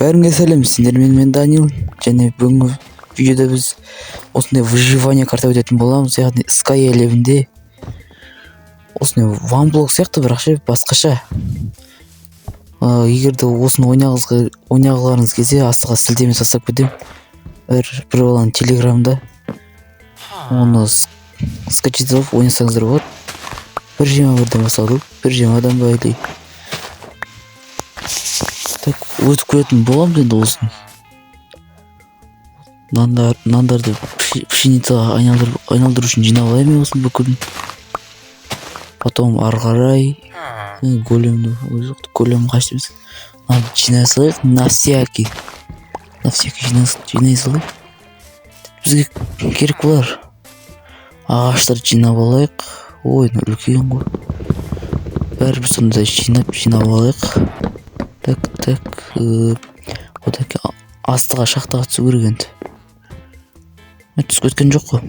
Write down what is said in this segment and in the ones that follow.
Бәріңе сәлем, сендермен мен Данил, және бүгінгі видеода біз осындай выживание карта өтетін боламыз, яғни Sky әлемінде осындай ванблок сияқты, бірақ ше басқаша. Егерде осыны ойнағыларыңыз келсе, астыға сілтеме тастап кетемін. бір баланың телеграмда оны скачать етіп ойнасаңыздар болады. 1.21-ден басталды, 1.20-дан байлай. Так, өтіп көретін боламыз енді осыны. Нандарды пшеницаға айналдыру үшін жинап алайын осыны бүкілін. Потом ары қарай големді қашты емес. Жинай салайық, на всякий жинай салайық. Бізге керек болар. Ағаштар жинап алайық. Ой, үлкен ғой. Бәрібір сонда жинап алайық. Так, одан астыға шахтаға түсу керек енді. Түсіп кеткен жоқ қой.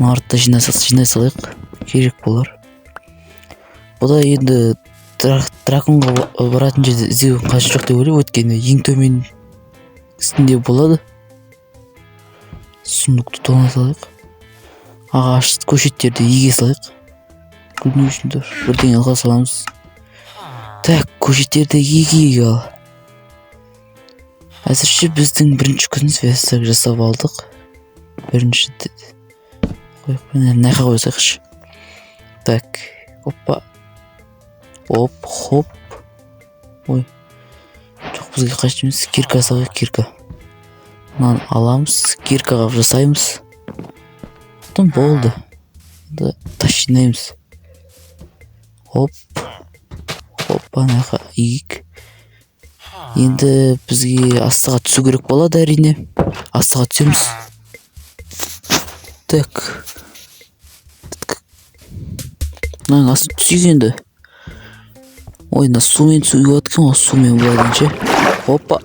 Мартта жинай салайық. Керек болар. Бұда енді драконға баратын жерде іздеу қажет жоқ деп ойлаймын. Өткенде ең төмен кісінде болады. Сундықты тона салайық. Ағаш көшеттерді еге салайық. Күліне үшін бірден алға саламыз. Так, көшеттерді еге ал. Әзірше біздің бірінші күніміз вестак жасап алдық. Бірінші найқа қойсайықшы. Так, оппа. Хоп. Ой. Жоқ, бізге қажет емес. Кирка салайық, кирка. Мынаны аламыз, киркаға жасаймыз. Потом болды. Таш жинаймыз. Хоппа, найқа иік. Енді бізге астыға түсу керек болады әрине. Астыға түсеміз. Так. Мынаның астына түсейік енді. Ой, мына сумен түсуге болады екен ғой, сумен болады ше. Хоппа.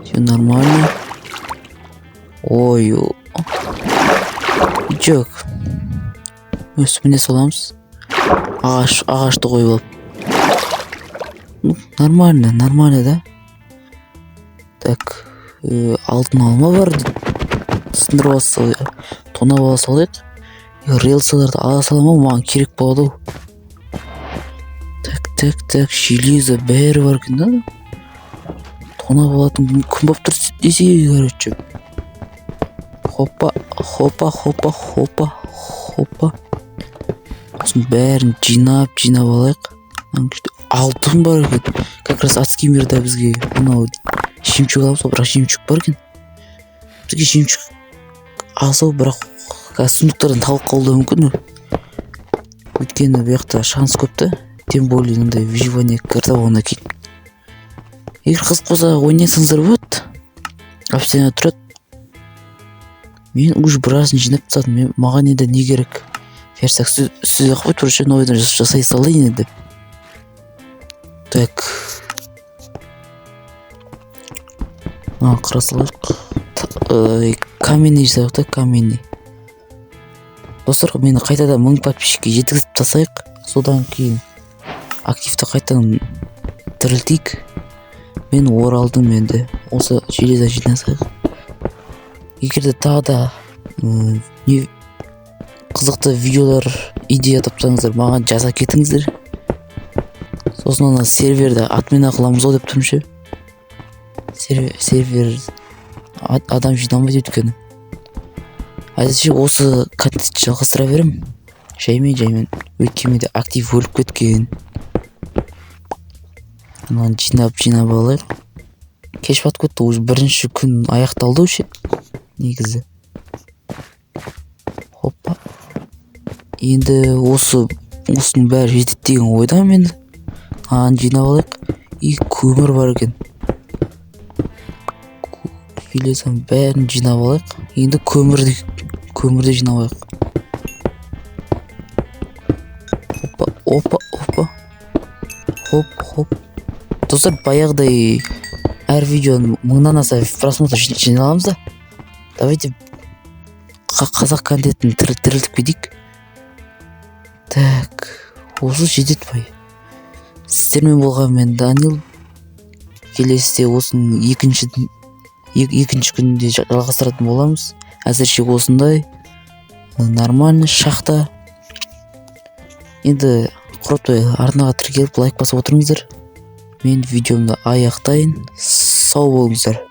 Все нормально. Ой. Жоқ. Өстіміне саламыз. Ағашты қойып алып. Нормально да. Так, алтын алма бар. Сындырып алсалайық. Тонап ала салайық. Релсаларды ала салама, маған керек болады ол. Так, железо бәрі бар екен да. Тонап алатын күн болып тұр десе, короче. Хоппа. Осының бәрін жинап алайық. Алтын бар екен. Как раз адский мирда бізге анау жемчуг аламыз, бірақ жемчуг бар екен. Бізге жемчуг алса, бірақ сундықтардан тауып қалуы мүмкін. Өйткені бұяқта шанс көп та. Тем более мындай выживание карта болғаннан кейін. Егер қызық болса ойнасаңыздар болады. Опцияда тұрады. Мен уже біразын жинап тастадым. Маған енді не керек? Ферсак сөз қой, тұршы ойдан жасай салайын енді. Так. Қыра салайық. Каменный жасайық та, каменный. Достар, мені қайтадан 1000 подписчикке жеткізіп тастайық. Содан кейін активті қайтадан тірілтейік. Мен оралдым енді. Осы железа жинасайық. Егерде тағы да қызықты видеолар, идея таптаңыздар, маған жаза кетіңіздер. Сосын ана серверді админ қыламыз ғой деп тұрмын ше. Сервер адам жинамайды өткені. Әзірше осы контентті жалғастыра берем. Жаймен. Өйткенде актив өліп кеткен. Мынаны жинап алайық. Кеш батып кетті, уже бірінші күн аяқталды ше. Негізі. Хоппа. Енді осының бәрі жетеді деген ойдам енді. Жинап алайық. И көмір бар екен. Филесам бәрін жинап алайық. Енді көмірді жинап алайық. Оппа. Хоп. Достар, баяғыдай әр видеоны 1000-нан аса просмотр жиналамыз да. Давайте қазақ контентін тірілтіп кетейік. Так, осы жетеді бай. Сіздермен болған мен Данил. Келесіде осының екінші күнінде жалғастыратын боламыз. Әзірше осындай нормальный шақта. Енді құртпай арнаға тіркеліп лайк басып отырыңыздар. Мен видеомды аяқтайын. Сау болыңыздар.